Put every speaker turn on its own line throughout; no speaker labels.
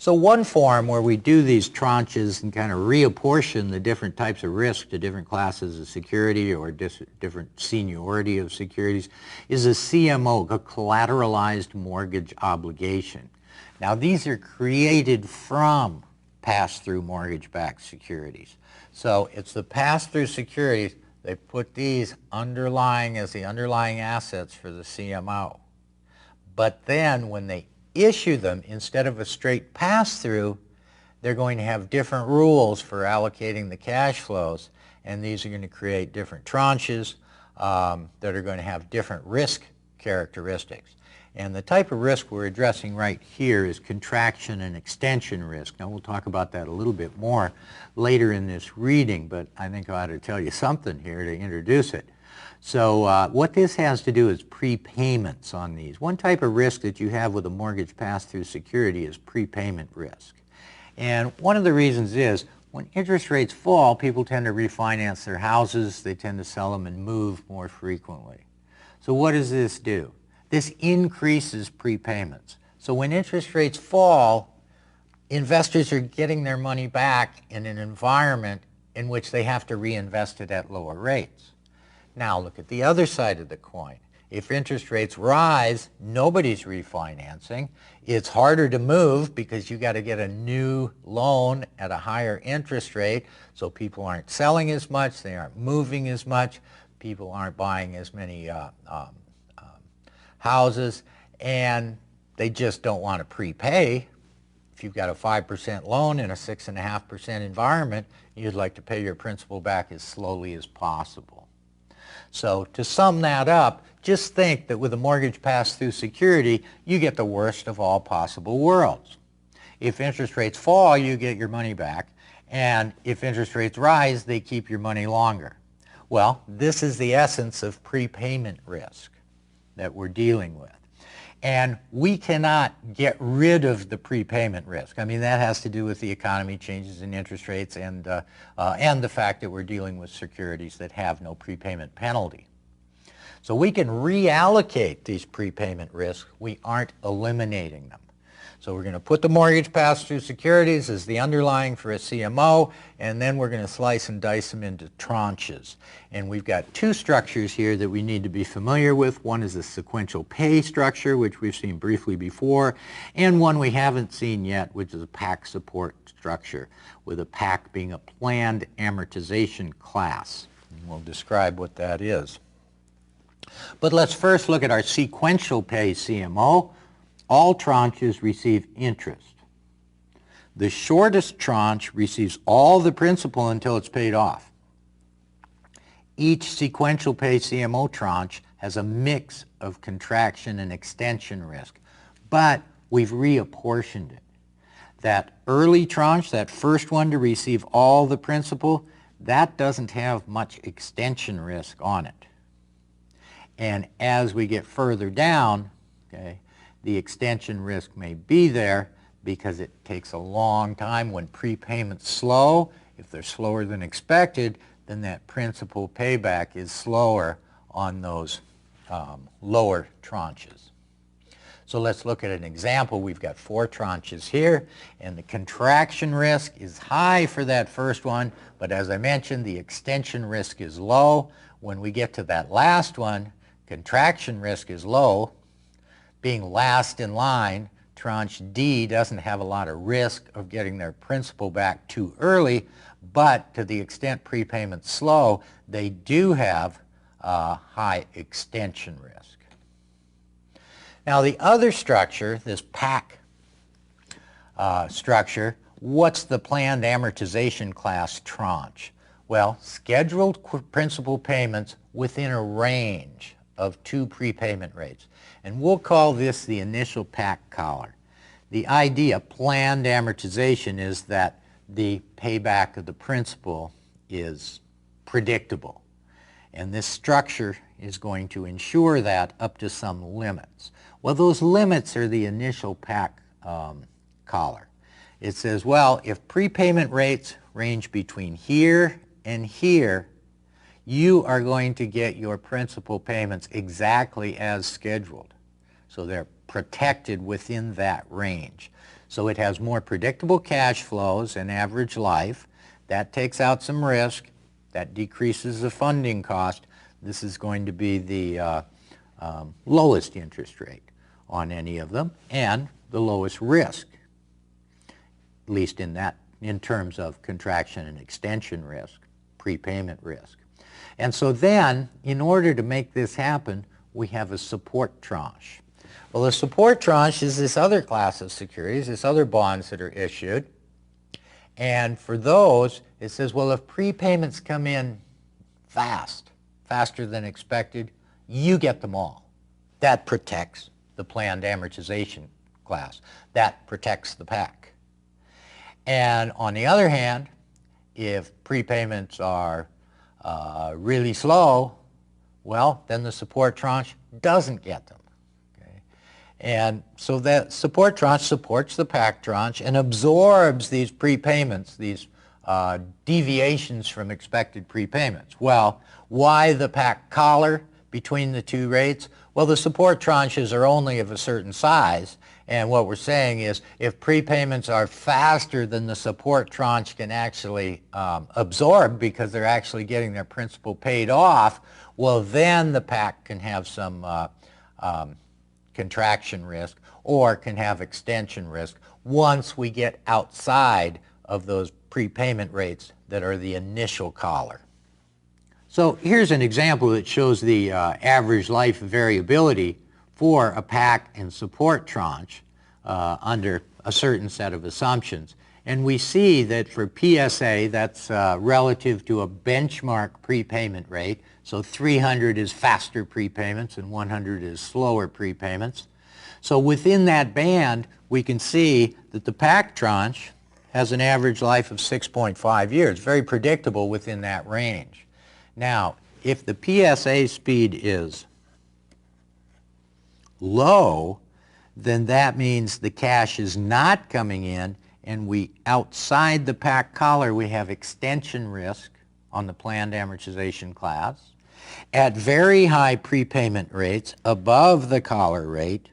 So one form where we do these tranches and kind of reapportion the different types of risk to different classes of security or different seniority of securities is a CMO, a collateralized mortgage obligation. Now these are created from pass-through mortgage-backed securities. So it's the pass-through securities, they put these underlying as the underlying assets for the CMO. But then when they issue them, instead of a straight pass-through, they're going to have different rules for allocating the cash flows, and these are going to create different tranches that are going to have different risk characteristics. And the type of risk we're addressing right here is contraction and extension risk. Now we'll talk about that a little bit more later in this reading, but I think I ought to tell you something here to introduce it. So what this has to do is prepayments on these. One type of risk that you have with a mortgage pass-through security is prepayment risk. And one of the reasons is when interest rates fall, people tend to refinance their houses, they tend to sell them and move more frequently. So what does this do? This increases prepayments. So when interest rates fall, investors are getting their money back in an environment in which they have to reinvest it at lower rates. Now look at the other side of the coin. If interest rates rise, nobody's refinancing. It's harder to move because you got to get a new loan at a higher interest rate, so people aren't selling as much, they aren't moving as much, people aren't buying as many houses, and they just don't want to prepay. If you've got a 5% loan in a 6.5% environment, you'd like to pay your principal back as slowly as possible. So to sum that up, just think that with a mortgage pass-through security, you get the worst of all possible worlds. If interest rates fall, you get your money back, and if interest rates rise, they keep your money longer. Well, this is the essence of prepayment risk that we're dealing with. And we cannot get rid of the prepayment risk. I mean, that has to do with the economy, changes in interest rates, and the fact that we're dealing with securities that have no prepayment penalty. So we can reallocate these prepayment risks. We aren't eliminating them. So we're going to put the mortgage pass-through securities as the underlying for a CMO, and then we're going to slice and dice them into tranches. And we've got two structures here that we need to be familiar with. One is a sequential pay structure, which we've seen briefly before, and one we haven't seen yet, which is a PAC support structure, with a PAC being a planned amortization class. And we'll describe what that is. But let's first look at our sequential pay CMO. All tranches receive interest. The shortest tranche receives all the principal until it's paid off. Each sequential pay CMO tranche has a mix of contraction and extension risk, but we've reapportioned it. That early tranche, that first one to receive all the principal, that doesn't have much extension risk on it. And as we get further down, okay, the extension risk may be there because it takes a long time. When prepayments slow, if they're slower than expected, then that principal payback is slower on those lower tranches. So let's look at an example. We've got 4 tranches here, and the contraction risk is high for that first one, but as I mentioned, the extension risk is low. When we get to that last one, contraction risk is low. Being last in line, tranche D doesn't have a lot of risk of getting their principal back too early, but to the extent prepayments slow, they do have high extension risk. Now the other structure, this PAC structure, what's the planned amortization class tranche? Well, scheduled principal payments within a range of 2 prepayment rates. And we'll call this the initial PAC collar. The idea, planned amortization, is that the payback of the principal is predictable. And this structure is going to ensure that up to some limits. Well, those limits are the initial PAC collar. It says, well, if prepayment rates range between here and here, you are going to get your principal payments exactly as scheduled. So they're protected within that range. So it has more predictable cash flows and average life. That takes out some risk. That decreases the funding cost. This is going to be the lowest interest rate on any of them and the lowest risk, at least in terms of contraction and extension risk, prepayment risk. And so then, in order to make this happen, we have a support tranche. Well, the support tranche is this other class of securities, this other bonds that are issued. And for those, it says, well, if prepayments come in faster than expected, you get them all. That protects the planned amortization class. That protects the PAC. And on the other hand, if prepayments are really slow, well, then the support tranche doesn't get them. Okay? And so that support tranche supports the PAC tranche and absorbs these prepayments, these deviations from expected prepayments. Well, why the PAC collar between the two rates? Well, the support tranches are only of a certain size, and what we're saying is if prepayments are faster than the support tranche can actually absorb because they're actually getting their principal paid off, well, then the PAC can have some contraction risk or can have extension risk once we get outside of those prepayment rates that are the initial collar. So here's an example that shows the average life variability for a PAC and support tranche under a certain set of assumptions. And we see that for PSA, that's relative to a benchmark prepayment rate. So 300 is faster prepayments and 100 is slower prepayments. So within that band, we can see that the PAC tranche has an average life of 6.5 years, very predictable within that range. Now, if the PSA speed is low, then that means the cash is not coming in, and we, outside the PAC collar, we have extension risk on the planned amortization class. At very high prepayment rates, above the collar rate,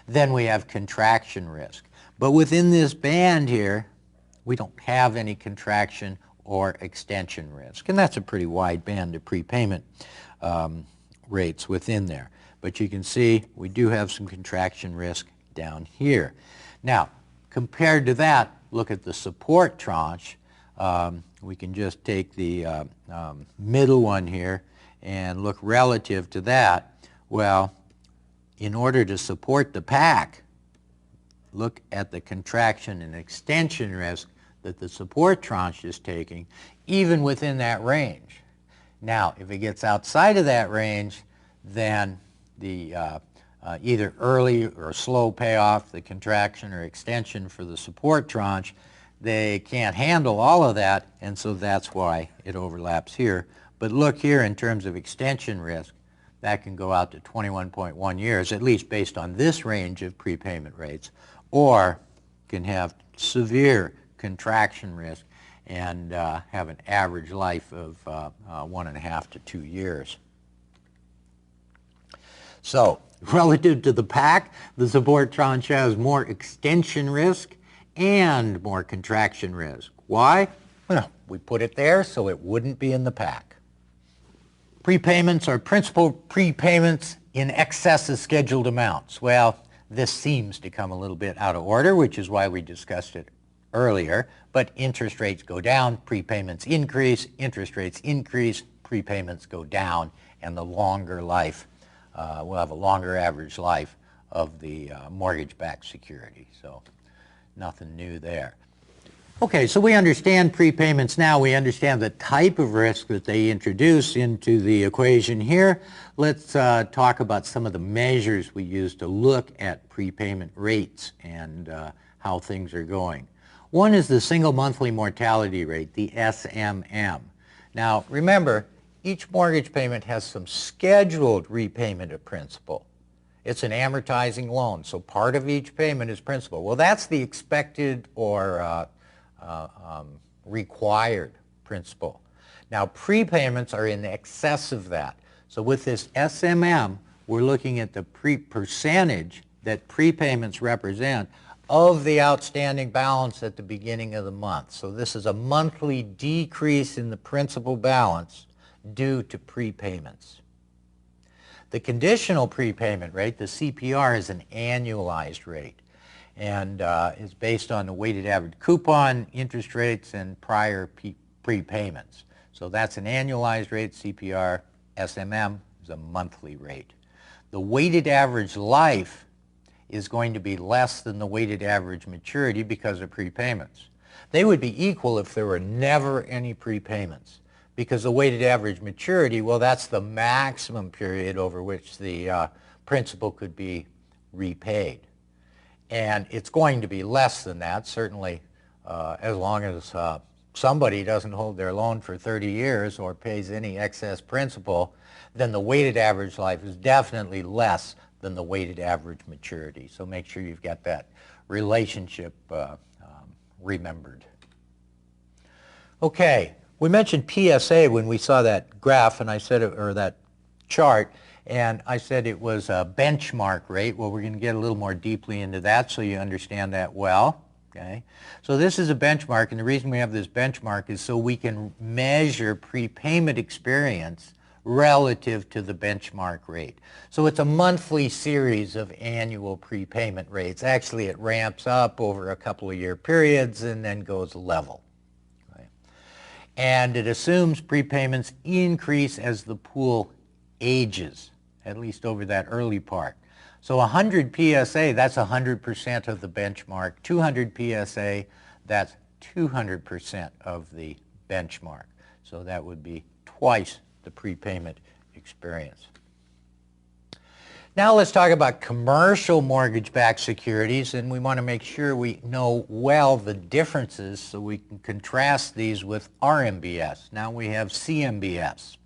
then we have contraction risk. But within this band here, we don't have any contraction or extension risk. And that's a pretty wide band of prepayment rates within there. But you can see we do have some contraction risk down here. Now, compared to that, look at the support tranche. We can just take the middle one here and look relative to that. Well, in order to support the PAC, look at the contraction and extension risk that the support tranche is taking, even within that range. Now, if it gets outside of that range, then the either early or slow payoff, the contraction or extension for the support tranche, they can't handle all of that, and so that's why it overlaps here. But look here in terms of extension risk, that can go out to 21.1 years, at least based on this range of prepayment rates, or can have severe contraction risk and have an average life of 1.5 to 2 years. So, relative to the PAC, the support tranche has more extension risk and more contraction risk. Why? Well, we put it there so it wouldn't be in the PAC. Prepayments are principal prepayments in excess of scheduled amounts. Well, this seems to come a little bit out of order, which is why we discussed it earlier, but interest rates go down, prepayments increase, interest rates increase, prepayments go down, and the longer life, we'll have a longer average life of the mortgage-backed security. So nothing new there. Okay, so we understand prepayments now. We understand the type of risk that they introduce into the equation here. Let's talk about some of the measures we use to look at prepayment rates and how things are going. One is the single monthly mortality rate, the SMM. Now, remember, each mortgage payment has some scheduled repayment of principal. It's an amortizing loan, so part of each payment is principal. Well, that's the expected or required principal. Now, prepayments are in excess of that. So with this SMM, we're looking at the percentage that prepayments represent of the outstanding balance at the beginning of the month. So this is a monthly decrease in the principal balance due to prepayments. The conditional prepayment rate, the CPR, is an annualized rate and is based on the weighted average coupon, interest rates, and prior prepayments. So that's an annualized rate. CPR. SMM is a monthly rate. The weighted average life is going to be less than the weighted average maturity because of prepayments. They would be equal if there were never any prepayments, because the weighted average maturity, well, that's the maximum period over which the principal could be repaid. And it's going to be less than that, certainly as long as somebody doesn't hold their loan for 30 years or pays any excess principal, then the weighted average life is definitely less than the weighted average maturity. So make sure you've got that relationship remembered. Okay, we mentioned PSA when we saw that graph, and I said it, or that chart, and I said it was a benchmark rate. Well, we're going to get a little more deeply into that so you understand that well. Okay, so this is a benchmark, and the reason we have this benchmark is so we can measure prepayment experience relative to the benchmark rate. So it's a monthly series of annual prepayment rates. Actually, it ramps up over a couple of year periods and then goes level. Okay? And it assumes prepayments increase as the pool ages, at least over that early part. So 100 PSA, that's 100% of the benchmark. 200 PSA, that's 200% of the benchmark. So that would be twice the prepayment experience. Now let's talk about commercial mortgage-backed securities, and we want to make sure we know well the differences so we can contrast these with RMBS. Now we have CMBS.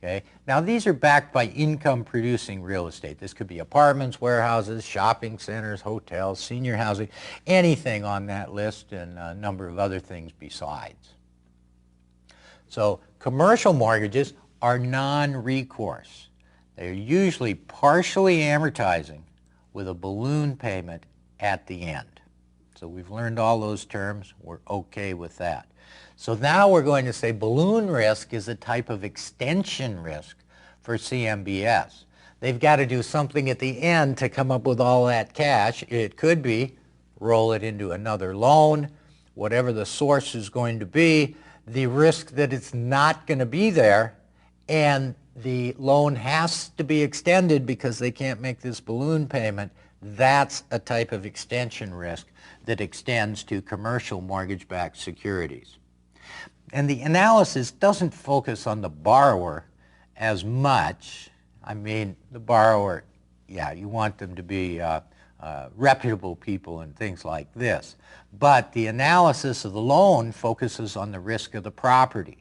Okay. Now these are backed by income-producing real estate. This could be apartments, warehouses, shopping centers, hotels, senior housing, anything on that list, and a number of other things besides. So commercial mortgages are non-recourse. They're usually partially amortizing with a balloon payment at the end. So we've learned all those terms. We're okay with that. So now we're going to say balloon risk is a type of extension risk for CMBS. They've got to do something at the end to come up with all that cash. It could be roll it into another loan, whatever the source is going to be, the risk that it's not going to be there, and the loan has to be extended because they can't make this balloon payment. That's a type of extension risk that extends to commercial mortgage-backed securities. And the analysis doesn't focus on the borrower as much. I mean, the borrower, yeah, you want them to be reputable people and things like this. But the analysis of the loan focuses on the risk of the property.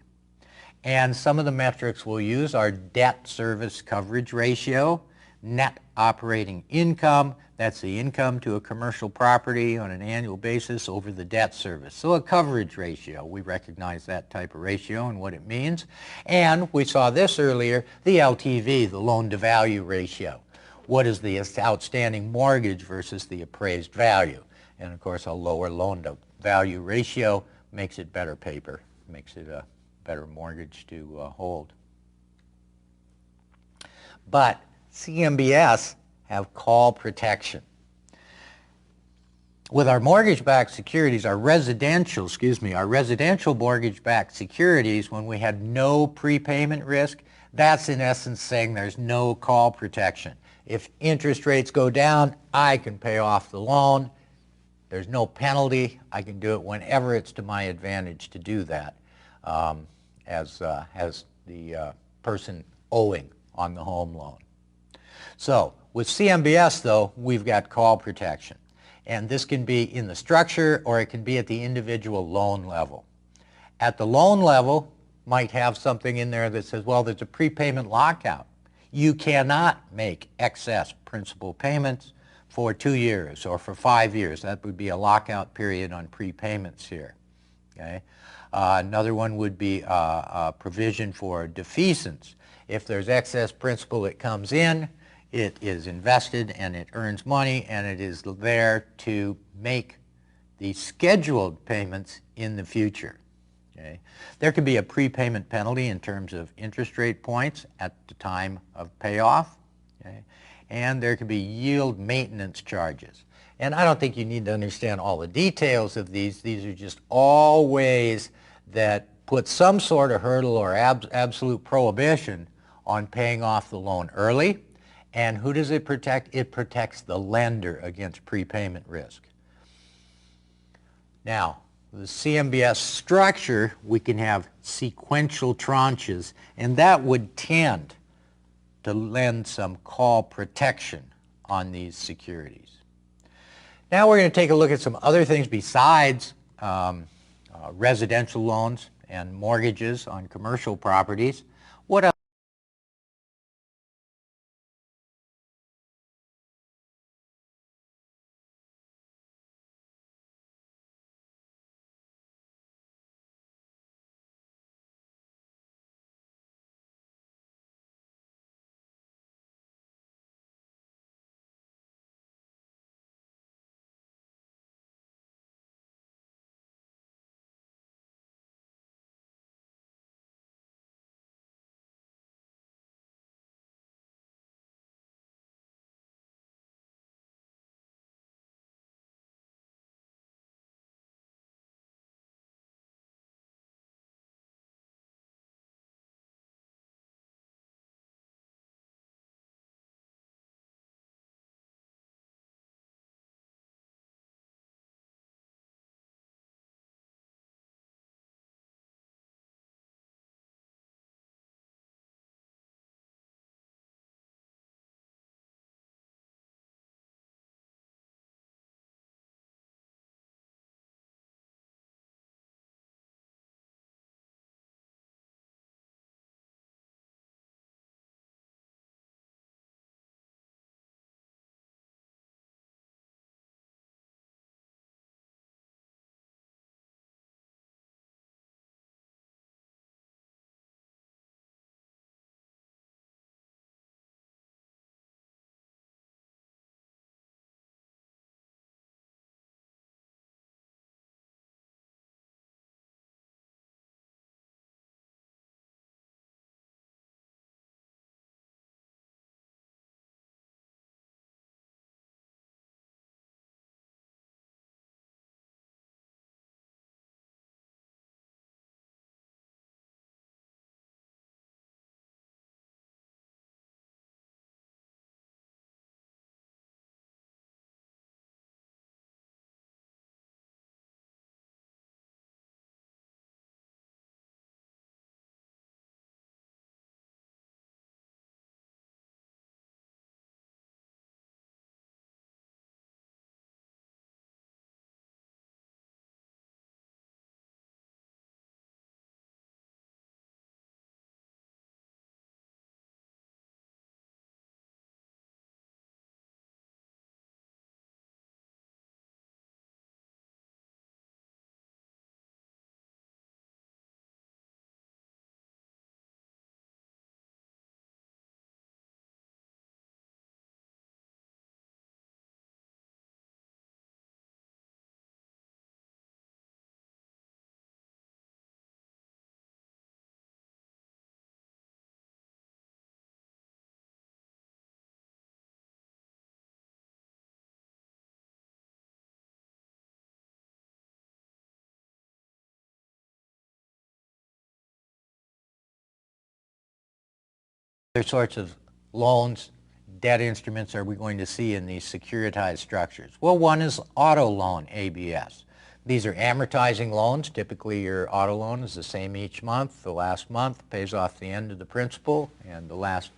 And some of the metrics we'll use are debt service coverage ratio, net operating income, that's the income to a commercial property on an annual basis over the debt service. So a coverage ratio, we recognize that type of ratio and what it means. And we saw this earlier, the LTV, the loan to value ratio. What is the outstanding mortgage versus the appraised value? And of course a lower loan to value ratio makes it better paper, makes it a better mortgage to hold. But CMBS have call protection. With our mortgage-backed securities, our residential mortgage-backed securities, when we had no prepayment risk, that's in essence saying there's no call protection. If interest rates go down, I can pay off the loan. There's no penalty. I can do it whenever it's to my advantage to do that as the person owing on the home loan. So with CMBS, though, we've got call protection. And this can be in the structure or it can be at the individual loan level. At the loan level, might have something in there that says, well, there's a prepayment lockout. You cannot make excess principal payments for 2 years or for 5 years. That would be a lockout period on prepayments here. Okay? Another one would be a provision for defeasance. If there's excess principal that comes in It is invested and it earns money, and it is there to make the scheduled payments in the future. Okay. There could be a prepayment penalty in terms of interest rate points at the time of payoff, okay. And there could be yield maintenance charges. And I don't think you need to understand all the details of these. These are just all ways that put some sort of hurdle or absolute prohibition on paying off the loan early. And who does it protect? It protects the lender against prepayment risk. Now, the CMBS structure, we can have sequential tranches, and that would tend to lend some call protection on these securities. Now we're going to take a look at some other things besides residential loans and mortgages on commercial properties. What else? Other sorts of loans, debt instruments are we going to see in these securitized structures? Well, one is auto loan, ABS. These are amortizing loans. Typically your auto loan is the same each month. The last month pays off the end of the principal and the last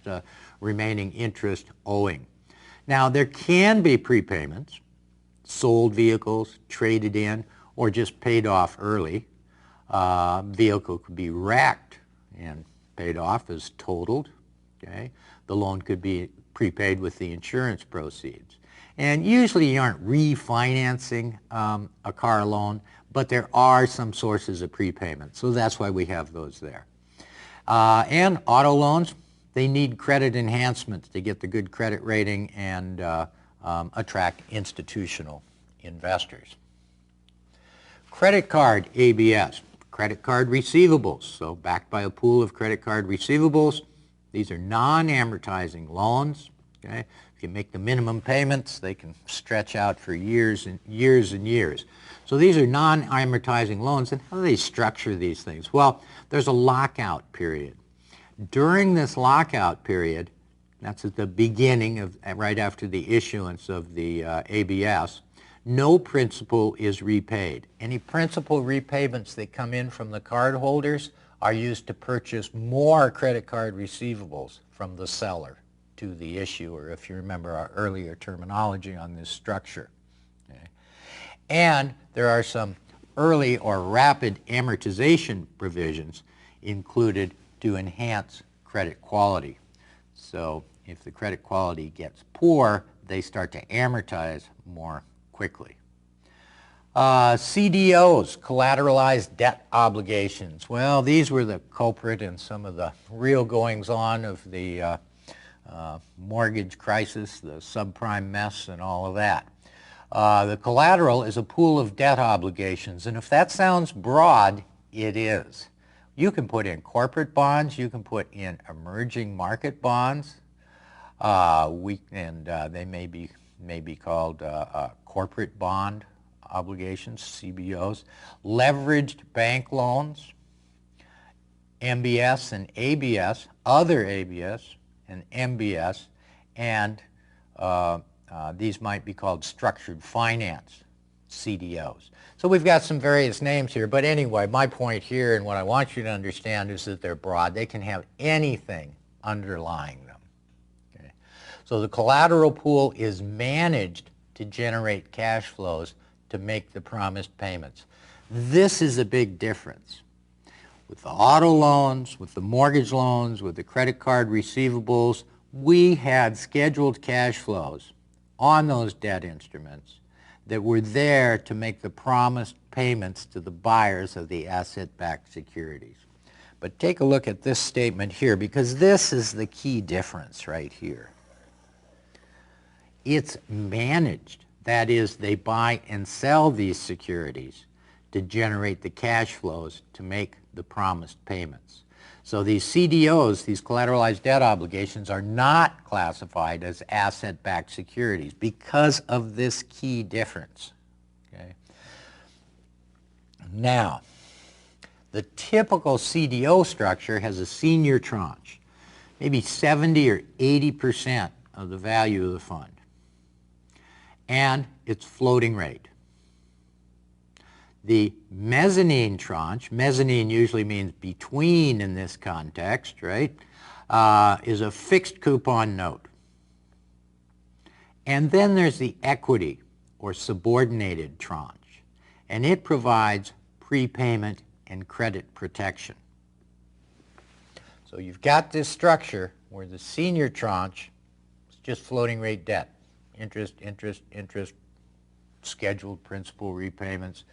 remaining interest owing. Now there can be prepayments, sold vehicles, traded in, or just paid off early. Vehicle could be wrecked and paid off as totaled. Okay. The loan could be prepaid with the insurance proceeds. And usually you aren't refinancing a car loan, but there are some sources of prepayment. So that's why we have those there. And auto loans, they need credit enhancements to get the good credit rating and attract institutional investors. Credit card ABS, credit card receivables, so backed by a pool of credit card receivables. These are non-amortizing loans. Okay? If you make the minimum payments, they can stretch out for years and years and years. So these are non-amortizing loans, and how do they structure these things? Well, there's a lockout period. During this lockout period, that's at the beginning of, right after the issuance of the ABS, no principal is repaid. Any principal repayments that come in from the cardholders are used to purchase more credit card receivables from the seller to the issuer, if you remember our earlier terminology on this structure. Okay. And there are some early or rapid amortization provisions included to enhance credit quality. So if the credit quality gets poor, they start to amortize more quickly. CDOs, collateralized debt obligations. Well, these were the culprit in some of the real goings-on of the mortgage crisis, the subprime mess, and all of that. The collateral is a pool of debt obligations, and if that sounds broad, it is. You can put in corporate bonds, you can put in emerging market bonds, they may be called corporate bond obligations, CBOs, leveraged bank loans, MBS and ABS, other ABS and MBS, and these might be called structured finance, CDOs. So we've got some various names here, but anyway, my point here and what I want you to understand is that they're broad. They can have anything underlying them. Okay? So the collateral pool is managed to generate cash flows to make the promised payments. This is a big difference. With the auto loans, with the mortgage loans, with the credit card receivables, we had scheduled cash flows on those debt instruments that were there to make the promised payments to the buyers of the asset-backed securities. But take a look at this statement here, because this is the key difference right here. It's managed. That is, they buy and sell these securities to generate the cash flows to make the promised payments. So these CDOs, these collateralized debt obligations, are not classified as asset-backed securities because of this key difference. Okay? Now, the typical CDO structure has a senior tranche, maybe 70 or 80% of the value of the fund, and it's floating rate. The mezzanine tranche, mezzanine usually means between in this context, right, is a fixed coupon note. And then there's the equity or subordinated tranche, and it provides prepayment and credit protection. So you've got this structure where the senior tranche is just floating rate debt, interest, interest, interest, scheduled principal repayments,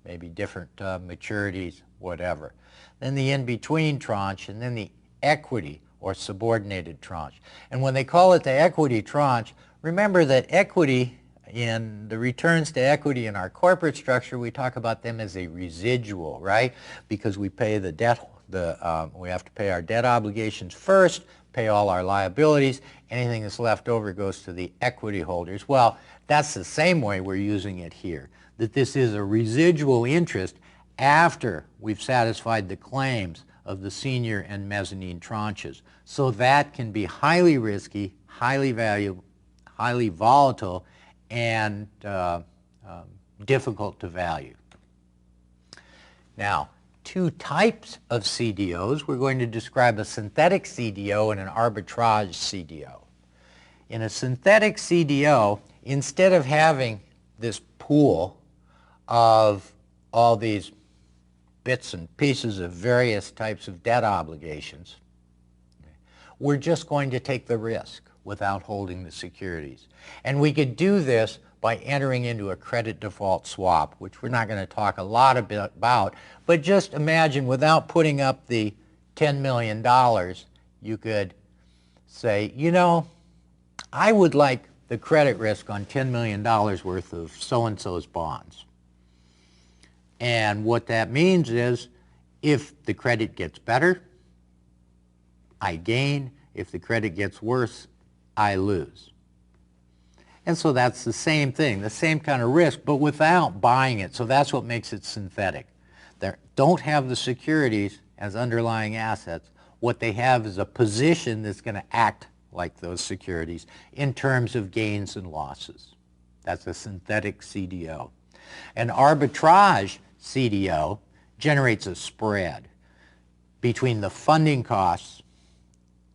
maybe different maturities, whatever. Then the in-between tranche, and then the equity or subordinated tranche. And when they call it the equity tranche, remember that equity, in the returns to equity in our corporate structure, we talk about them as a residual, right? Because we pay the debt, we have to pay our debt obligations first, pay all our liabilities. Anything that's left over goes to the equity holders. Well, that's the same way we're using it here, that this is a residual interest after we've satisfied the claims of the senior and mezzanine tranches. So that can be highly risky, highly valuable, highly volatile, and difficult to value. Now, two types of CDOs. We're going to describe a synthetic CDO and an arbitrage CDO. In a synthetic CDO, instead of having this pool of all these bits and pieces of various types of debt obligations, we're just going to take the risk without holding the securities. And we could do this by entering into a credit default swap, which we're not going to talk a lot about, but just imagine without putting up the $10 million, you could say, you know, I would like the credit risk on $10 million worth of so-and-so's bonds. And what that means is if the credit gets better, I gain. If the credit gets worse, I lose. And so that's the same thing, the same kind of risk, but without buying it. So that's what makes it synthetic. They don't have the securities as underlying assets. What they have is a position that's going to act like those securities in terms of gains and losses. That's a synthetic CDO. An arbitrage CDO generates a spread between the funding costs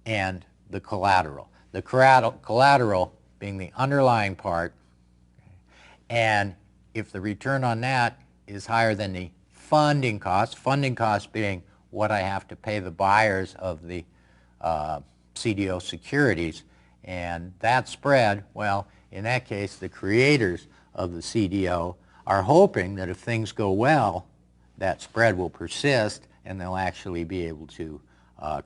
and the collateral. The collateral being the underlying part, and if the return on that is higher than the funding cost being what I have to pay the buyers of the CDO securities, and that spread, well, in that case, the creators of the CDO are hoping that if things go well, that spread will persist and they'll actually be able to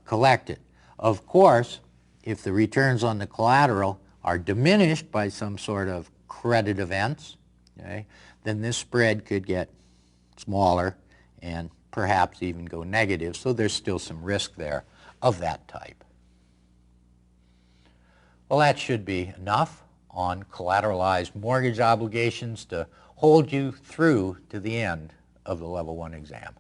collect it. Of course, if the returns on the collateral are diminished by some sort of credit events, okay, then this spread could get smaller and perhaps even go negative, so there's still some risk there of that type. Well, that should be enough on collateralized mortgage obligations to hold you through to the end of the Level 1 exam.